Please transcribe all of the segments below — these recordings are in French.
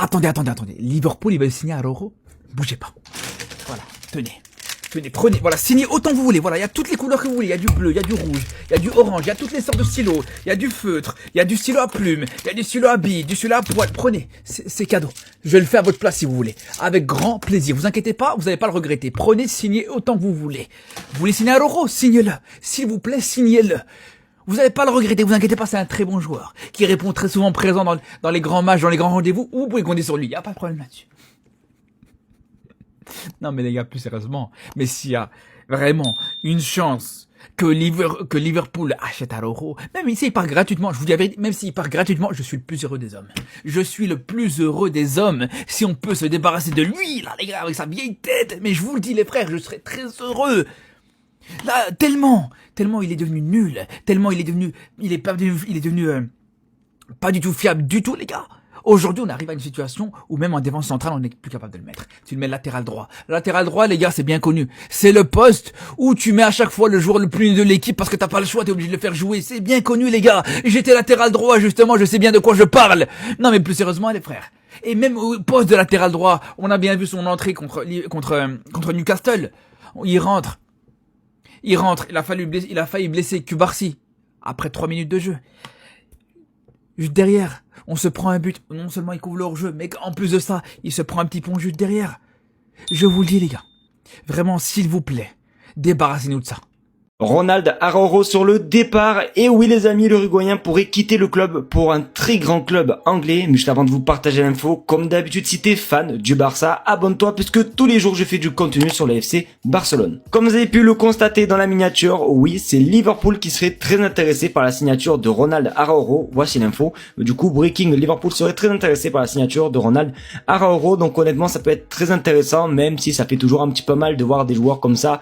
Attendez. Liverpool, il va signer à Araujo. Bougez pas. Voilà, tenez, prenez, voilà, signez autant que vous voulez, voilà, il y a toutes les couleurs que vous voulez, il y a du bleu, il y a du rouge, il y a du orange, il y a toutes les sortes de stylos, il y a du feutre, il y a du stylo à plumes, il y a du stylo à billes, du stylo à poil, prenez, c'est cadeau, je vais le faire à votre place si vous voulez, avec grand plaisir, vous inquiétez pas, vous n'allez pas le regretter, prenez, signez autant que vous voulez, vous voulez signer à l'euro, signez-le, s'il vous plaît, signez-le. Vous n'allez pas le regretter, vous inquiétez pas, c'est un très bon joueur, qui répond très souvent présent dans les grands matchs, dans les grands rendez-vous, vous pouvez compter sur lui, il n'y a pas de problème là-dessus. Non mais les gars, plus sérieusement, mais s'il y a vraiment une chance que Liverpool achète Araujo, même s'il part gratuitement, je vous dis la vérité, même s'il part gratuitement, je suis le plus heureux des hommes. Je suis le plus heureux des hommes. Si on peut se débarrasser de lui, là les gars, avec sa vieille tête, mais je vous le dis les frères, je serais très heureux. Là, tellement il est devenu nul, tellement il est devenu pas du tout fiable du tout les gars. Aujourd'hui, on arrive à une situation où même en défense centrale, on n'est plus capable de le mettre. Tu le mets latéral droit. Latéral droit, les gars, c'est bien connu. C'est le poste où tu mets à chaque fois le joueur le plus nul de l'équipe parce que t'as pas le choix, t'es obligé de le faire jouer. C'est bien connu, les gars. J'étais latéral droit, justement, je sais bien de quoi je parle. Non, mais plus sérieusement, les frères. Et même au poste de latéral droit, on a bien vu son entrée contre Newcastle. Il rentre. Il a failli blesser Cubarsí après 3 minutes de jeu. Juste derrière, on se prend un but. Non seulement il couvre le hors-jeu, mais en plus de ça, il se prend un petit pont juste derrière. Je vous le dis, les gars. Vraiment, s'il vous plaît, débarrassez-nous de ça. Ronald Araujo sur le départ. Et oui les amis, l'Uruguayen pourrait quitter le club pour un très grand club anglais. Mais juste avant de vous partager l'info, comme d'habitude, si t'es fan du Barça, abonne-toi puisque tous les jours je fais du contenu sur le FC Barcelone. Comme vous avez pu le constater dans la miniature, oui, c'est Liverpool qui serait très intéressé par la signature de Ronald Araujo. Voici l'info. Du coup, breaking, Liverpool serait très intéressé par la signature de Ronald Araujo. Donc honnêtement, ça peut être très intéressant, même si ça fait toujours un petit peu mal de voir des joueurs comme ça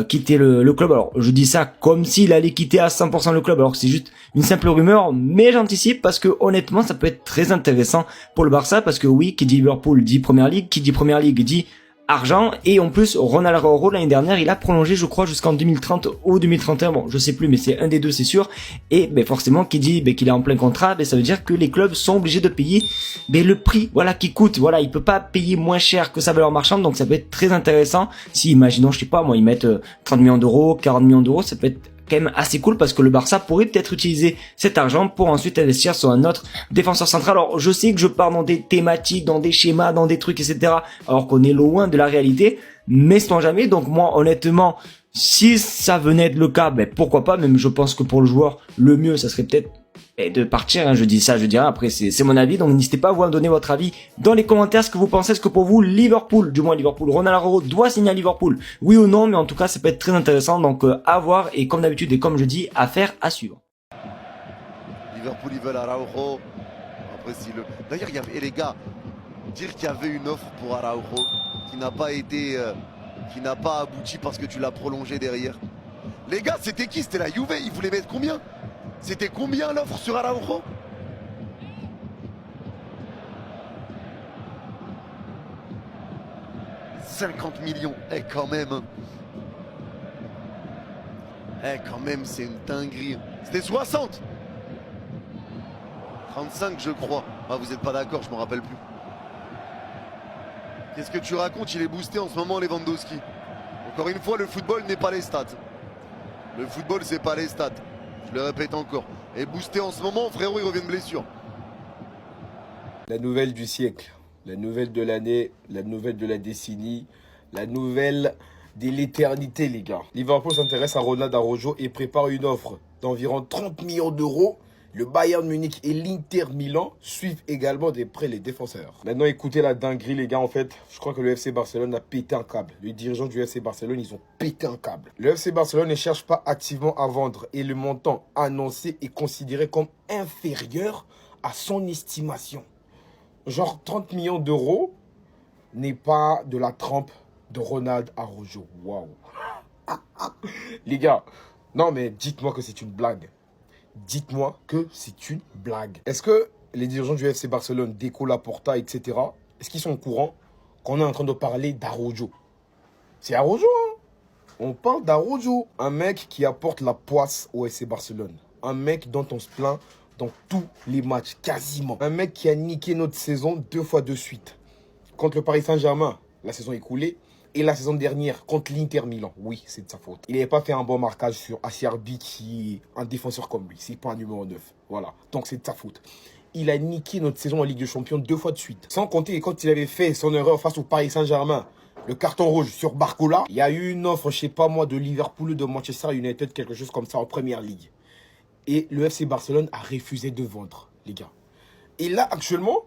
quitter le club. Alors, je dis ça comme s'il allait quitter à 100% le club, alors que c'est juste une simple rumeur, mais j'anticipe parce que honnêtement ça peut être très intéressant pour le Barça, parce que oui, qui dit Liverpool dit Première Ligue, qui dit Première Ligue dit argent, et en plus Ronald Araujo l'année dernière il a prolongé je crois jusqu'en 2030 ou 2031, bon je sais plus mais c'est un des deux c'est sûr, et ben forcément qui dit qu'il est en plein contrat, ben ça veut dire que les clubs sont obligés de payer le prix voilà qui coûte, voilà il peut pas payer moins cher que sa valeur marchande, donc ça peut être très intéressant si imaginons je sais pas moi ils mettent 30 millions d'euros, 40 millions d'euros, ça peut être quand même assez cool parce que le Barça pourrait peut-être utiliser cet argent pour ensuite investir sur un autre défenseur central. Alors je sais que je pars dans des thématiques, dans des schémas, dans des trucs etc. alors qu'on est loin de la réalité, mais sans jamais. Donc moi honnêtement si ça venait être le cas, ben pourquoi pas, même je pense que pour le joueur le mieux ça serait peut-être de partir, hein. Je dis ça, je dis rien, après c'est mon avis, donc n'hésitez pas à vous donner votre avis dans les commentaires, ce que vous pensez, est-ce que pour vous Liverpool, du moins Liverpool, Ronald Araujo doit signer à Liverpool, oui ou non, mais en tout cas ça peut être très intéressant, donc à voir, et comme d'habitude et comme je dis, affaire à suivre. Liverpool ils veulent Araujo, après si le... D'ailleurs il y avait, et les gars, dire qu'il y avait une offre pour Araujo qui n'a pas été, qui n'a pas abouti parce que tu l'as prolongé derrière. Les gars c'était qui? C'était la Juve, ils voulaient mettre combien? C'était combien l'offre sur Araujo? « 50 millions, quand même. Quand même, c'est une dinguerie. C'était 60. 35, je crois. Ah, vous n'êtes pas d'accord, je me rappelle plus. Qu'est-ce que tu racontes? Il est boosté en ce moment, Lewandowski. Encore une fois, le football n'est pas les stats. Le football, c'est pas les stats. Je le répète encore. Et boosté en ce moment, frérot, il revient de blessure. La nouvelle du siècle, la nouvelle de l'année, la nouvelle de la décennie, la nouvelle de l'éternité, les gars. Liverpool s'intéresse à Ronald Araujo et prépare une offre d'environ 30 millions d'euros. Le Bayern Munich et l'Inter Milan suivent également de près les défenseurs. Maintenant, écoutez la dinguerie, les gars. En fait, je crois que le FC Barcelone a pété un câble. Les dirigeants du FC Barcelone, ils ont pété un câble. Le FC Barcelone ne cherche pas activement à vendre et le montant annoncé est considéré comme inférieur à son estimation. Genre 30 millions d'euros n'est pas de la trempe de Ronald Araujo. Waouh. Les gars, non mais dites-moi que c'est une blague. Dites-moi que c'est une blague. Est-ce que les dirigeants du FC Barcelone, Deco, Laporta, etc., est-ce qu'ils sont au courant qu'on est en train de parler d'Araujo? C'est Araujo, hein? On parle d'Araujo. Un mec qui apporte la poisse au FC Barcelone. Un mec dont on se plaint dans tous les matchs, quasiment. Un mec qui a niqué notre saison 2 fois de suite. Contre le Paris Saint-Germain, la saison écoulée. Et la saison dernière, contre l'Inter Milan. Oui, c'est de sa faute. Il n'avait pas fait un bon marquage sur Acerbi, qui est un défenseur comme lui. C'est pas un numéro 9. Voilà. Donc c'est de sa faute. Il a niqué notre saison en Ligue des Champions 2 fois de suite. Sans compter quand il avait fait son erreur face au Paris Saint-Germain, le carton rouge sur Barcola. Il y a eu une offre, je sais pas moi, de Liverpool ou de Manchester United, quelque chose comme ça en Première Ligue. Et le FC Barcelone a refusé de vendre, les gars. Et là, actuellement,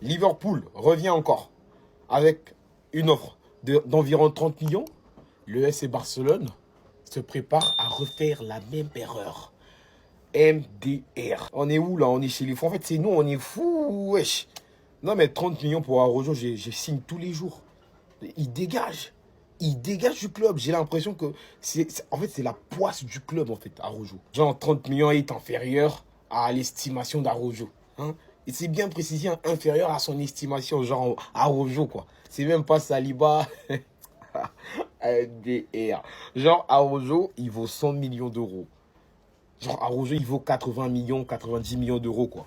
Liverpool revient encore avec une offre d'environ 30 millions. Le FC Barcelone se prépare à refaire la même erreur. MDR. On est où là? On est chez les fous. En fait, c'est nous, on est fous, wesh. Non, mais 30 millions pour Araujo, je signe tous les jours. Il dégage. Il dégage du club. J'ai l'impression que en fait, c'est la poisse du club, en fait, Araujo. Genre, 30 millions est inférieur à l'estimation d'Araujo. Hein? Et c'est bien précisé, hein, inférieur à son estimation, genre Araujo, quoi. C'est même pas Saliba. MDR. Genre, Araujo, il vaut 100 millions d'euros. Genre, Araujo, il vaut 80 millions, 90 millions d'euros, quoi.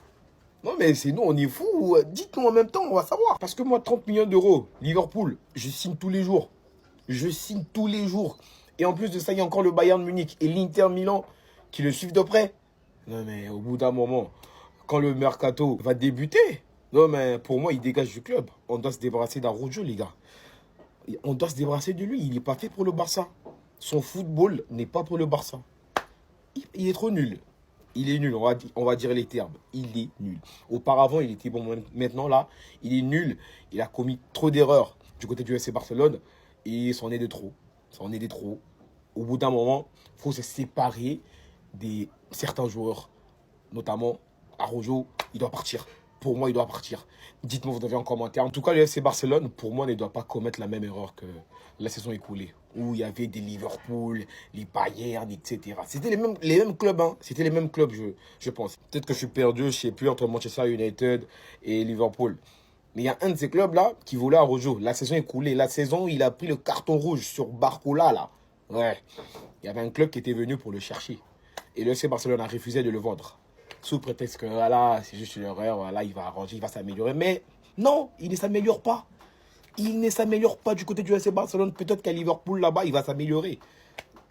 Non, mais c'est nous, on est fous. Dites-nous en même temps, on va savoir. Parce que moi, 30 millions d'euros, Liverpool, je signe tous les jours. Je signe tous les jours. Et en plus de ça, il y a encore le Bayern Munich et l'Inter Milan qui le suivent de près. Non, mais au bout d'un moment, quand le mercato va débuter, non, mais pour moi, il dégage du club. On doit se débarrasser d'Araujo, les gars. On doit se débarrasser de lui. Il n'est pas fait pour le Barça. Son football n'est pas pour le Barça. Il est trop nul. Il est nul, on va dire les termes. Il est nul. Auparavant, il était bon. Maintenant, là, il est nul. Il a commis trop d'erreurs du côté du FC Barcelone. Et c'en est de trop. C'en est de trop. Au bout d'un moment, il faut se séparer de certains joueurs. Notamment, Araujo, il doit partir. Pour moi, il doit partir. Dites-moi, vous avez en commentaire. En tout cas, le FC Barcelone, pour moi, ne doit pas commettre la même erreur que la saison écoulée, où il y avait des Liverpool, les Bayern, etc. C'était les mêmes clubs, hein. C'était les mêmes clubs, je pense. Peut-être que je suis perdu, je ne sais plus, entre Manchester United et Liverpool. Mais il y a un de ces clubs-là qui voulait Araujo. La saison écoulée, la saison où il a pris le carton rouge sur Barcola, là. Ouais. Il y avait un club qui était venu pour le chercher. Et le FC Barcelone a refusé de le vendre. Sous prétexte que voilà, c'est juste une erreur, voilà, il va arranger, il va s'améliorer. Mais non, il ne s'améliore pas. Il ne s'améliore pas du côté du FC Barcelone. Peut-être qu'à Liverpool, là-bas, il va s'améliorer.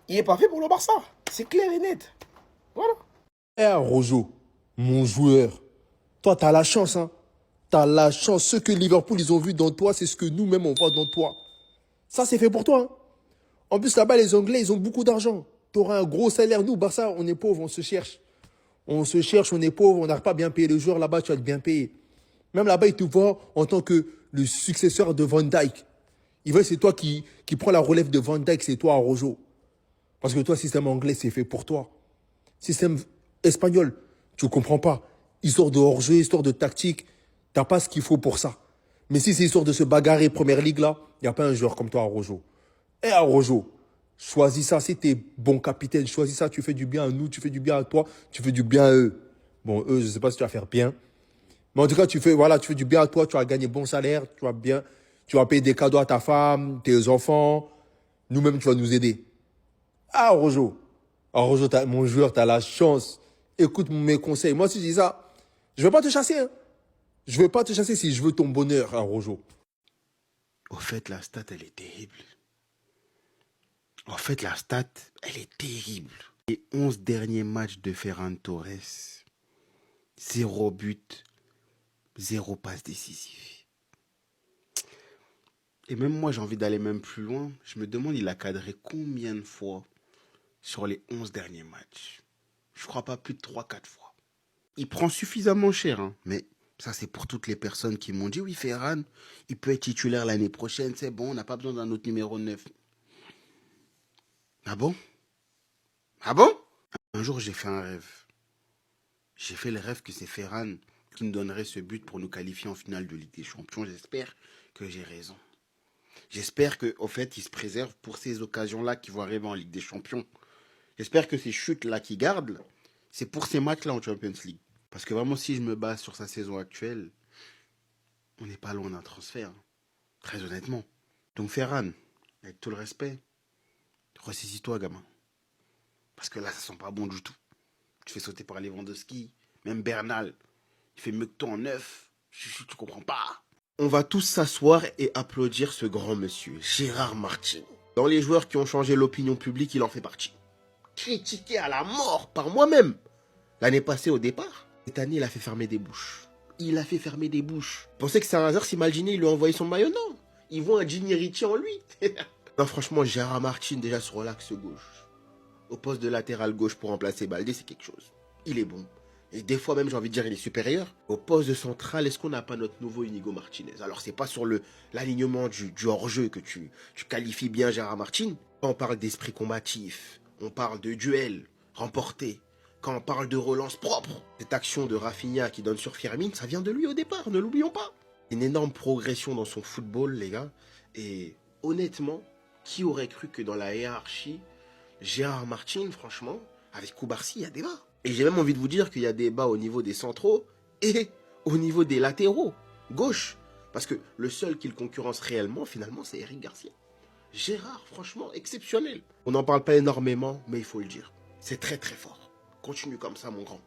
Il n'est pas fait pour le Barça. C'est clair et net. Voilà. Eh, Rojo, mon joueur, toi, tu as la chance, hein. Tu as la chance. Ce que Liverpool, ils ont vu dans toi, c'est ce que nous-mêmes, on voit dans toi. Ça, c'est fait pour toi, hein. En plus, là-bas, les Anglais, ils ont beaucoup d'argent. Tu auras un gros salaire. Nous, Barça, on est pauvres, on se cherche. On se cherche, on est pauvre, on n'arrive pas à bien payer le joueur. Là-bas, tu vas être bien payé. Même là-bas, ils te voient en tant que le successeur de Van Dijk. Ils veulent, c'est toi qui prends la relève de Van Dijk, c'est toi, Rojo. Parce que toi, système anglais, c'est fait pour toi. Système espagnol, tu ne comprends pas. Histoire de hors-jeu, histoire de tactique, tu n'as pas ce qu'il faut pour ça. Mais si c'est histoire de se bagarrer Première Ligue, là, il n'y a pas un joueur comme toi, Rojo. Eh, Rojo, choisis ça. Si tu es bon capitaine, choisis ça. Tu fais du bien à nous, tu fais du bien à toi, tu fais du bien à eux. Bon, eux, je ne sais pas si tu vas faire bien. Mais en tout cas, tu fais du bien à toi, tu vas gagner bon salaire, tu vas payer des cadeaux à ta femme, tes enfants. Nous-mêmes, tu vas nous aider. Ah, Rojo. Ah, Rojo, mon joueur, tu as la chance. Écoute mes conseils. Moi, si je dis ça, je ne veux pas te chasser, hein. Je ne veux pas te chasser si je veux ton bonheur, hein, Rojo. Au fait, la stat, elle est terrible. En fait, la stat, elle est terrible. Les 11 derniers matchs de Ferran Torres, 0 but, 0 passe décisive. Et même moi, j'ai envie d'aller même plus loin. Je me demande, il a cadré combien de fois sur les 11 derniers matchs? Je crois pas plus de 3-4 fois. Il prend suffisamment cher, hein, mais ça, c'est pour toutes les personnes qui m'ont dit, oui, Ferran, il peut être titulaire l'année prochaine, c'est bon, on n'a pas besoin d'un autre numéro 9. Ah bon? Ah bon? Un jour, j'ai fait un rêve. J'ai fait le rêve que c'est Ferran qui me donnerait ce but pour nous qualifier en finale de Ligue des Champions. J'espère que j'ai raison. J'espère qu'au fait, il se préserve pour ces occasions-là qui vont arriver en Ligue des Champions. J'espère que ces chutes-là qu'il garde, c'est pour ces matchs-là en Champions League. Parce que vraiment, si je me base sur sa saison actuelle, on n'est pas loin d'un transfert. Très honnêtement. Donc Ferran, avec tout le respect, ressaisis-toi, gamin. Parce que là, ça sent pas bon du tout. Tu fais sauter par Lewandowski. Même Bernal, il fait mieux que toi en 9. Tu comprends pas. On va tous s'asseoir et applaudir ce grand monsieur, Gérard Martin. Dans les joueurs qui ont changé l'opinion publique, il en fait partie. Critiqué à la mort par moi-même. L'année passée au départ, cette année, il a fait fermer des bouches. Il a fait fermer des bouches. Vous pensez que c'est un hasard si Maldini lui a envoyé son maillot? Non. Ils voient un Gini Ricci en lui. Non, franchement, Gérard Martin, déjà sur l'axe gauche, au poste de latéral gauche pour remplacer Baldé, c'est quelque chose. Il est bon. Et des fois même, j'ai envie de dire, il est supérieur. Au poste de central, est-ce qu'on n'a pas notre nouveau Inigo Martinez? Alors, c'est pas sur l'alignement du hors-jeu que tu qualifies bien Gérard Martin. Quand on parle d'esprit combatif, on parle de duel remporté. Quand on parle de relance propre, cette action de Rafinha qui donne sur Firmine, ça vient de lui au départ, ne l'oublions pas. Une énorme progression dans son football, les gars. Et honnêtement, qui aurait cru que dans la hiérarchie, Gérard Martin, franchement, avec Koubarsi, il y a débat. Et j'ai même envie de vous dire qu'il y a débat au niveau des centraux et au niveau des latéraux, gauche. Parce que le seul qui le concurrence réellement, finalement, c'est Eric Garcia. Gérard, franchement, exceptionnel. On n'en parle pas énormément, mais il faut le dire. C'est très très fort. Continue comme ça, mon grand.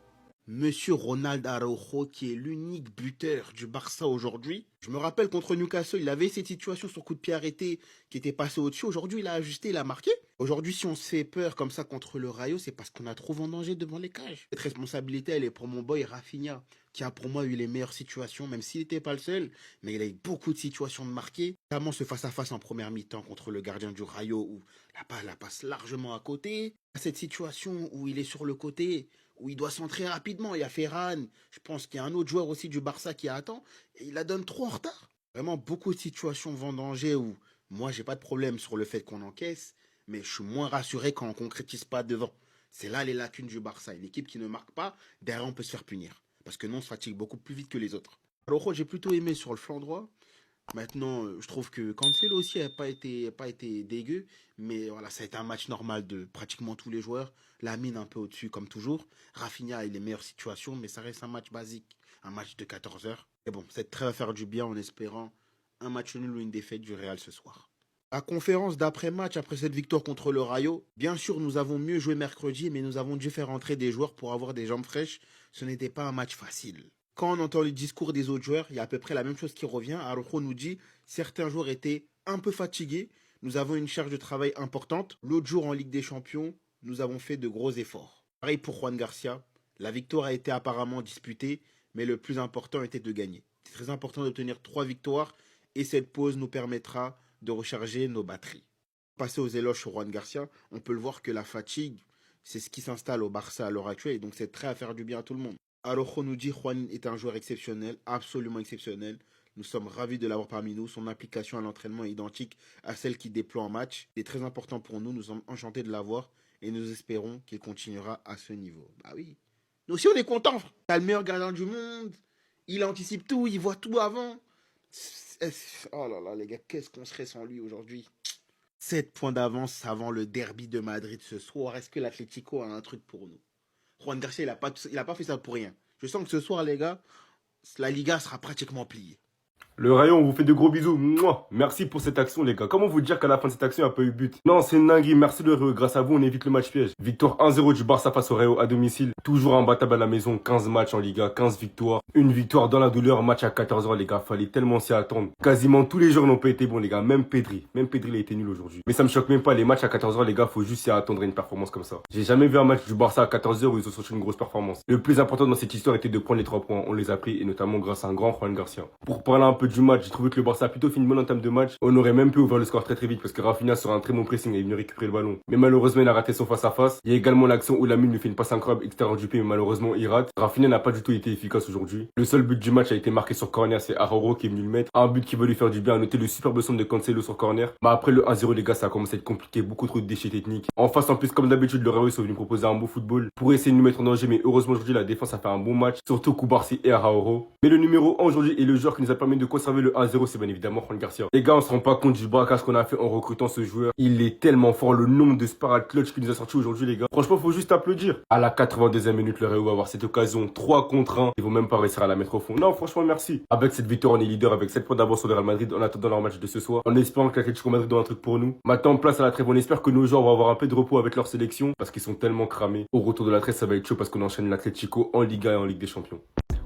Monsieur Ronald Araujo, qui est l'unique buteur du Barça aujourd'hui. Je me rappelle contre Newcastle, il avait cette situation sur coup de pied arrêté qui était passé au-dessus. Aujourd'hui, il a ajusté, il a marqué. Aujourd'hui, si on se fait peur comme ça contre le Rayo, c'est parce qu'on a trop vendangé devant les cages. Cette responsabilité, elle est pour mon boy Rafinha, qui a pour moi eu les meilleures situations, même s'il n'était pas le seul. Mais il a eu beaucoup de situations de marquer. Notamment ce face-à-face en première mi-temps contre le gardien du Rayo, où la balle la passe largement à côté. Cette situation où il est sur le côté, où il doit centrer rapidement. Il y a Ferran, je pense qu'il y a un autre joueur aussi du Barça qui attend, et il la donne trop en retard. Vraiment beaucoup de situations vendangées où moi j'ai pas de problème sur le fait qu'on encaisse, mais je suis moins rassuré quand on concrétise pas devant. C'est là les lacunes du Barça. Une équipe qui ne marque pas, derrière on peut se faire punir. Parce que nous on se fatigue beaucoup plus vite que les autres. Alors j'ai plutôt aimé sur le flanc droit. Maintenant, je trouve que Cancelo aussi n'a pas été dégueu. Mais voilà, ça a été un match normal de pratiquement tous les joueurs. Lamine un peu au-dessus, comme toujours. Rafinha a eu les meilleures situations, mais ça reste un match basique. Un match de 14 heures. Et bon, cette trêve va faire du bien en espérant un match nul ou une défaite du Real ce soir. La conférence d'après-match, après cette victoire contre le Rayo, bien sûr, nous avons mieux joué mercredi, mais nous avons dû faire entrer des joueurs pour avoir des jambes fraîches. Ce n'était pas un match facile. Quand on entend le discours des autres joueurs, il y a à peu près la même chose qui revient. Araujo nous dit certains joueurs étaient un peu fatigués. Nous avons une charge de travail importante. L'autre jour en Ligue des Champions, nous avons fait de gros efforts. Pareil pour Juan Garcia. La victoire a été apparemment disputée, mais le plus important était de gagner. C'est très important d'obtenir 3 victoires et cette pause nous permettra de recharger nos batteries. Passer aux éloges sur Juan Garcia, on peut le voir que la fatigue, c'est ce qui s'installe au Barça à l'heure actuelle et donc c'est très à faire du bien à tout le monde. Araujo nous dit Juan est un joueur exceptionnel, absolument exceptionnel. Nous sommes ravis de l'avoir parmi nous. Son implication à l'entraînement est identique à celle qu'il déploie en match. C'est très important pour nous. Nous sommes enchantés de l'avoir et nous espérons qu'il continuera à ce niveau. Bah oui. Nous aussi, on est contents. T'as le meilleur gardien du monde. Il anticipe tout. Il voit tout avant. Oh là là, les gars, qu'est-ce qu'on serait sans lui aujourd'hui? 7 points d'avance avant le derby de Madrid ce soir. Est-ce que l'Atlético a un truc pour nous? Juan Garcia, il a pas fait ça pour rien. Je sens que ce soir, les gars, la Liga sera pratiquement pliée. Le Rayon, on vous fait de gros bisous. Mouah. Merci pour cette action, les gars. Comment vous dire qu'à la fin de cette action, il n'y a pas eu but? Non, c'est une dinguerie. Merci le Rayon. Grâce à vous, on évite le match piège. Victoire 1-0 du Barça face au Rayon à domicile. Toujours imbattable à la maison. 15 matchs en Liga, 15 victoires. Une victoire dans la douleur. Match à 14h, les gars. Fallait tellement s'y attendre. Quasiment tous les joueurs n'ont pas été bons, les gars. Même Pedri. Il a été nul aujourd'hui. Mais ça me choque même pas. Les matchs à 14h, les gars, faut juste s'y attendre à une performance comme ça. J'ai jamais vu un match du Barça à 14h où ils ont sorti une grosse performance. Le plus important dans cette histoire était de prendre les 3 points. On les a pris et notamment grâce à un grand Juan Garcia. Pour parler un peu du match, j'ai trouvé que le Barça a plutôt fait une bonne entame de match. On aurait même pu ouvrir le score très très vite parce que Rafinha sur un très bon pressing est venu récupérer le ballon. Mais malheureusement, il a raté son face-à-face. Il y a également l'action où Lamine lui fait une passe incroyable extérieure du pied, mais malheureusement, il rate. Rafinha n'a pas du tout été efficace aujourd'hui. Le seul but du match a été marqué sur corner, c'est Araujo qui est venu le mettre. Un but qui veut lui faire du bien. À noter le superbe centre de Cancelo sur corner. Bah après le 1-0, les gars, ça a commencé à être compliqué. Beaucoup trop de déchets techniques. En face, en plus, comme d'habitude, le Rayo sont venus proposer un beau football pour essayer de nous mettre en danger. Mais heureusement, aujourd'hui, la défense a fait un bon match. Surtout Koubarsi et Araujo. Mais le numéro 1 aujourd'hui est le joueur qui nous a permis de conservé le 1-0, c'est bien évidemment Juan Garcia. Les gars, on se rend pas compte du braquage qu'on a fait en recrutant ce joueur. Il est tellement fort, le nombre de sparad clutch qu'il nous a sorti aujourd'hui, les gars. Franchement, faut juste applaudir. À la 82e minute, le Real va avoir cette occasion 3 contre 1. Ils vont même pas réussir à la mettre au fond. Non, franchement, merci. Avec cette victoire, on est leader avec 7 points d'avance sur le Real Madrid en attendant leur match de ce soir. En espérant que l'Atlético Madrid donne un truc pour nous. Maintenant, place à la trêve, on espère que nos joueurs vont avoir un peu de repos avec leur sélection parce qu'ils sont tellement cramés. Au retour de la trêve, ça va être chaud parce qu'on enchaîne l'Atlético en Liga et en Ligue des Champions.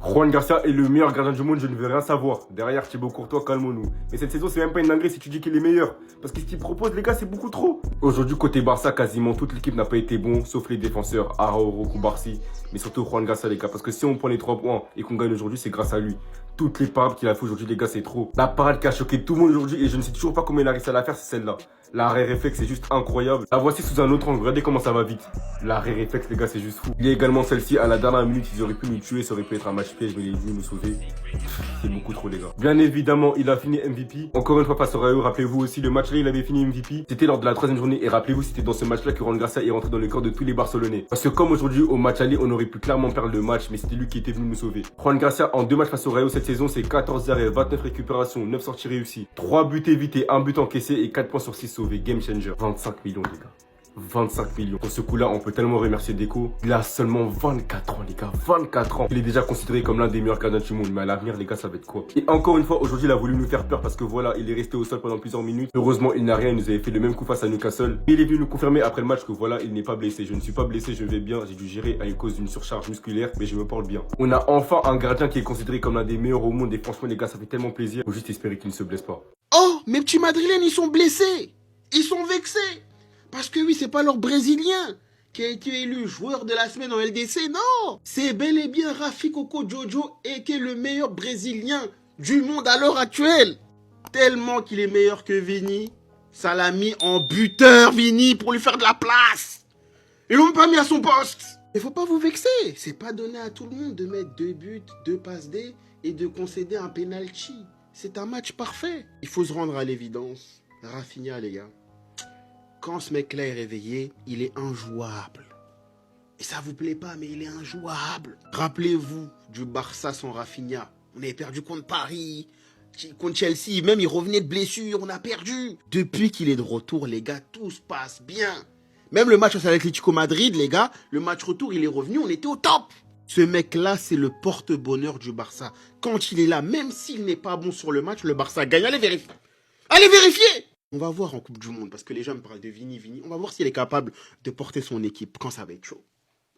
Juan Garcia est le meilleur gardien du monde, je ne veux rien savoir. Derrière Thibaut Courtois, calmons-nous. Mais cette saison, c'est même pas une dinguerie si tu dis qu'il est meilleur. Parce que ce qu'il propose, les gars, c'est beaucoup trop. Aujourd'hui, côté Barça, quasiment toute l'équipe n'a pas été bon, sauf les défenseurs, Araujo, Koubarsi, mais surtout Juan Garcia, les gars. Parce que si on prend les 3 points et qu'on gagne aujourd'hui, c'est grâce à lui. Toutes les parades qu'il a fait aujourd'hui, les gars, c'est trop. La parade qui a choqué tout le monde aujourd'hui, et je ne sais toujours pas comment il a réussi à la faire, c'est celle-là. L'arrêt réflexe, c'est juste incroyable. La voici sous un autre angle, regardez comment ça va vite. L'arrêt réflexe, les gars, c'est juste fou. Il y a également celle-ci, à la dernière minute, ils auraient pu nous tuer, ça aurait pu être un match piège, mais il est venu nous sauver. C'est beaucoup trop, les gars. Bien évidemment, il a fini MVP. Encore une fois, face au Rayo, rappelez-vous aussi, le match-là, il avait fini MVP. C'était lors de la 3e journée, et rappelez-vous, c'était dans ce match-là que Juan Garcia est rentré dans le corps de tous les Barcelonais. Parce que comme aujourd'hui, au match aller, on aurait pu clairement perdre le match, mais c'était lui qui était venu nous sauver. Juan Garcia, en 2 matchs face au Rayo cette saison, c'est 14 arrêts, 29 récupérations, 9 sorties réussies, 3 buts évités, 1 but encaissé et 4 points sur 6 sauvés. Game changer. 25 millions, les gars. 25 millions. Pour ce coup-là, on peut tellement remercier Deco. Il a seulement 24 ans, les gars. 24 ans. Il est déjà considéré comme l'un des meilleurs gardiens du monde. Mais à l'avenir, les gars, ça va être quoi? Et encore une fois, aujourd'hui, il a voulu nous faire peur parce que voilà, il est resté au sol pendant plusieurs minutes. Heureusement, il n'a rien. Il nous avait fait le même coup face à Newcastle. Et il est venu nous confirmer après le match que voilà, il n'est pas blessé. Je ne suis pas blessé, je vais bien. J'ai dû gérer à cause d'une surcharge musculaire, mais je me parle bien. On a enfin un gardien qui est considéré comme l'un des meilleurs au monde. Et franchement, les gars, ça fait tellement plaisir. Faut juste espérer qu'il ne se blesse pas. Oh, mes petits Madrilènes, ils sont blessés. Ils sont vexés. Parce que oui, c'est pas leur Brésilien qui a été élu joueur de la semaine en LDC, non. C'est bel et bien Rafi Coco Jojo et qui est le meilleur Brésilien du monde à l'heure actuelle. Tellement qu'il est meilleur que Vini. Ça l'a mis en buteur, Vini, pour lui faire de la place. Ils l'ont pas mis à son poste. Il faut pas vous vexer. C'est pas donné à tout le monde de mettre 2 buts, 2 passes D et de concéder un penalty. C'est un match parfait. Il faut se rendre à l'évidence. Rafinha, les gars. Quand ce mec-là est réveillé, il est injouable. Et ça vous plaît pas, mais il est injouable. Rappelez-vous du Barça sans Rafinha. On avait perdu contre Paris, contre Chelsea. Même il revenait de blessure, on a perdu. Depuis qu'il est de retour, les gars, tout se passe bien. Même le match face à l'Atlético Madrid, les gars, le match retour, il est revenu, on était au top. Ce mec-là, c'est le porte-bonheur du Barça. Quand il est là, même s'il n'est pas bon sur le match, le Barça gagne. Allez vérifier. Allez vérifier. On va voir en Coupe du Monde, parce que les gens me parlent de Vini. On va voir s'il est capable de porter son équipe quand ça va être chaud.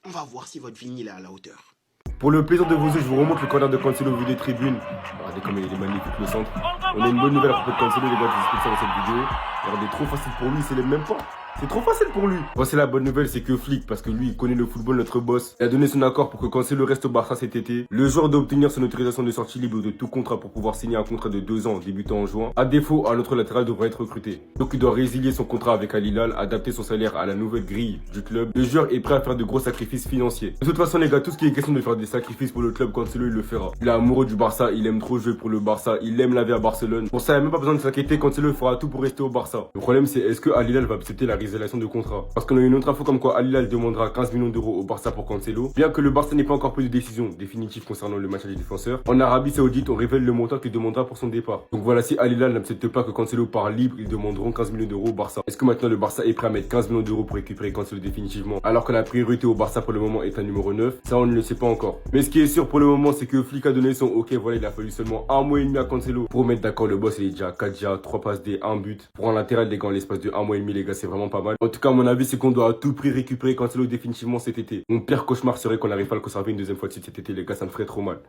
On va voir si votre Vini est à la hauteur. Pour le plaisir de vous yeux, je vous remonte le corner de Cancelo vu des tribunes. Regardez comme il est magnifique le centre. On a une bonne nouvelle à propos de Cancelo, les gars, je vous explique ça dans cette vidéo. Regardez, trop facile pour lui, c'est les mêmes pas. C'est trop facile pour lui. Voici la bonne nouvelle, c'est que Flick, parce que lui, il connaît le football, notre boss, il a donné son accord pour que Cancelo reste au Barça cet été. Le joueur doit obtenir son autorisation de sortie libre de tout contrat pour pouvoir signer un contrat de 2 ans débutant en juin. À défaut, un autre latéral devrait être recruté. Donc il doit résilier son contrat avec Al Hilal, adapter son salaire à la nouvelle grille du club. Le joueur est prêt à faire de gros sacrifices financiers. De toute façon, les gars, tout ce qui est question de faire des sacrifices pour le club, Cancelo, il le fera. Il est amoureux du Barça, il aime trop jouer pour le Barça, il aime la vie à Barcelone. Pour ça, il n'y a même pas besoin de s'inquiéter, Cancelo fera tout pour rester au Barça. Le problème, c'est est-ce que Al Hilal va accepter la résiliation de contrat? Parce qu'on a une autre info comme quoi Al Hilal demandera 15 millions d'euros au Barça pour Cancelo. Bien que le Barça n'ait pas encore pris de décision définitive concernant le match des défenseurs, en Arabie Saoudite, on révèle le montant qu'il demandera pour son départ. Donc voilà, si Al Hilal n'accepte pas que Cancelo part libre, ils demanderont 15 millions d'euros au Barça. Est-ce que maintenant le Barça est prêt à mettre 15 millions d'euros pour récupérer Cancelo définitivement, alors que la priorité au Barça pour le moment est un numéro 9? Ça, on ne le sait pas encore. Mais ce qui est sûr pour le moment, c'est que Flick a donné son OK. Voilà, il a fallu seulement 1 mois et demi à Cancelo pour mettre d'accord le boss. Il est déjà à 4 Dia, 3 passes D, 1 but. Pour un latéral, les gars, en l'espace de 1 mois et demi, les gars, c'est vraiment pas mal. En tout cas, à mon avis, c'est qu'on doit à tout prix récupérer Cancelo définitivement cet été. Mon pire cauchemar serait qu'on n'arrive pas à le conserver une deuxième fois de suite cet été, les gars, ça me ferait trop mal.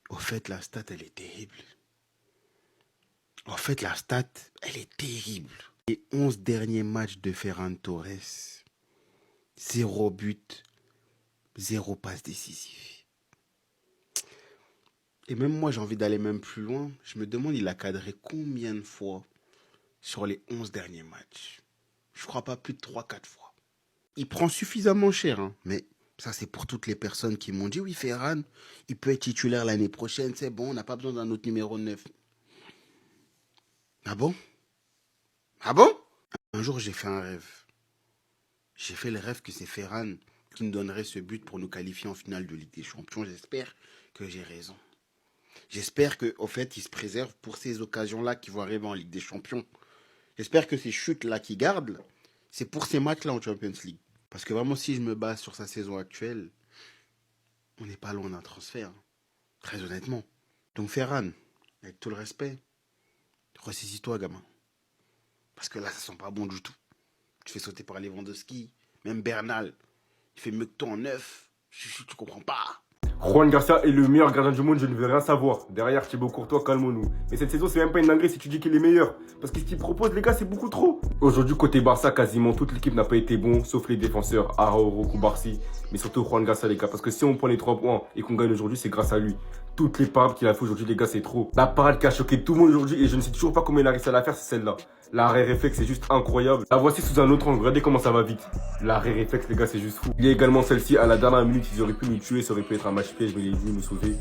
Au fait, la stat, elle est terrible. En fait, la stat, elle est terrible. Les 11 derniers matchs de Ferran Torres, 0 but, 0 passe décisive. Et même moi, j'ai envie d'aller même plus loin. Je me demande, il a cadré combien de fois sur les 11 derniers matchs? Je crois pas plus de 3-4 fois. Il prend suffisamment cher, hein, mais ça, c'est pour toutes les personnes qui m'ont dit, oui, Ferran, il peut être titulaire l'année prochaine, c'est bon, on n'a pas besoin d'un autre numéro 9. Ah bon? Ah bon? Un jour, j'ai fait un rêve. J'ai fait le rêve que c'est Ferran qui nous donnerait ce but pour nous qualifier en finale de Ligue des Champions. J'espère que j'ai raison. J'espère qu'au fait, il se préserve pour ces occasions-là qui vont arriver en Ligue des Champions. J'espère que ces chutes-là qu'il garde, c'est pour ces matchs-là en Champions League. Parce que vraiment, si je me base sur sa saison actuelle, on n'est pas loin d'un transfert. Hein. Très honnêtement. Donc Ferran, avec tout le respect, ressaisis-toi, gamin. Parce que là, ça sent pas bon du tout. Tu fais sauter par Lewandowski, même Bernal. Il fait mieux que toi en neuf. Tu comprends pas. Juan Garcia est le meilleur gardien du monde, je ne veux rien savoir. Derrière Thibaut Courtois, calmons-nous. Mais cette saison, c'est même pas une dinguerie si tu dis qu'il est meilleur. Parce que ce qu'il propose, les gars, c'est beaucoup trop. Aujourd'hui, côté Barça, quasiment toute l'équipe n'a pas été bon, sauf les défenseurs, Araujo, Koubarsi, mais surtout Juan Garcia, les gars. Parce que si on prend les 3 points et qu'on gagne aujourd'hui, c'est grâce à lui. Toutes les parades qu'il a fait aujourd'hui, les gars, c'est trop. La parade qui a choqué tout le monde aujourd'hui, et je ne sais toujours pas comment il a réussi à la faire, c'est celle-là. L'arrêt réflexe, c'est juste incroyable. La voici sous un autre angle, regardez comment ça va vite. L'arrêt réflexe, les gars, c'est juste fou. Il y a également celle-ci, à la dernière minute, ils auraient pu nous tuer, ça aurait pu être un match piège, mais il est venu nous sauver.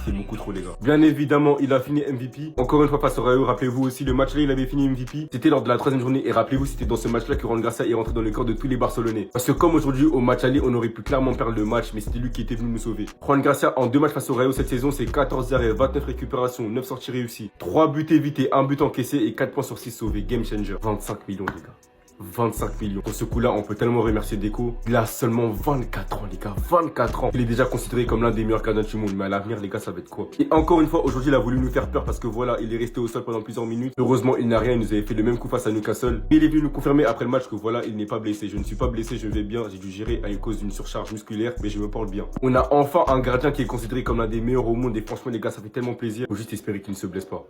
C'est beaucoup trop, les gars. Bien évidemment, il a fini MVP. Encore une fois, face au Rayo, rappelez-vous aussi, le match-là, il avait fini MVP. C'était lors de la 3e journée, et rappelez-vous, c'était dans ce match-là que Juan Garcia est rentré dans le corps de tous les Barcelonais. Parce que comme aujourd'hui, au match aller, on aurait pu clairement perdre le match, mais c'était lui qui était venu nous sauver. Juan Garcia, en 2 matchs face au Rayo cette saison, c'est 14 arrêts, 29 récupérations, 9 sorties réussies, 3 buts évités, 1 but encaissé et 4 points sur 6 sauvés. Game changer. 25 millions, les gars. 25 millions. Pour ce coup-là, on peut tellement remercier Deco. Il a seulement 24 ans, les gars. 24 ans. Il est déjà considéré comme l'un des meilleurs gardiens du monde. Mais à l'avenir, les gars, ça va être quoi? Et encore une fois, aujourd'hui, il a voulu nous faire peur parce que voilà, il est resté au sol pendant plusieurs minutes. Heureusement, il n'a rien. Il nous avait fait le même coup face à Newcastle. Et il est venu nous confirmer après le match que voilà, il n'est pas blessé. Je ne suis pas blessé, je vais bien. J'ai dû gérer à cause d'une surcharge musculaire, mais je me porte bien. On a enfin un gardien qui est considéré comme l'un des meilleurs au monde. Et franchement, les gars, ça fait tellement plaisir. Faut juste espérer qu'il ne se blesse pas.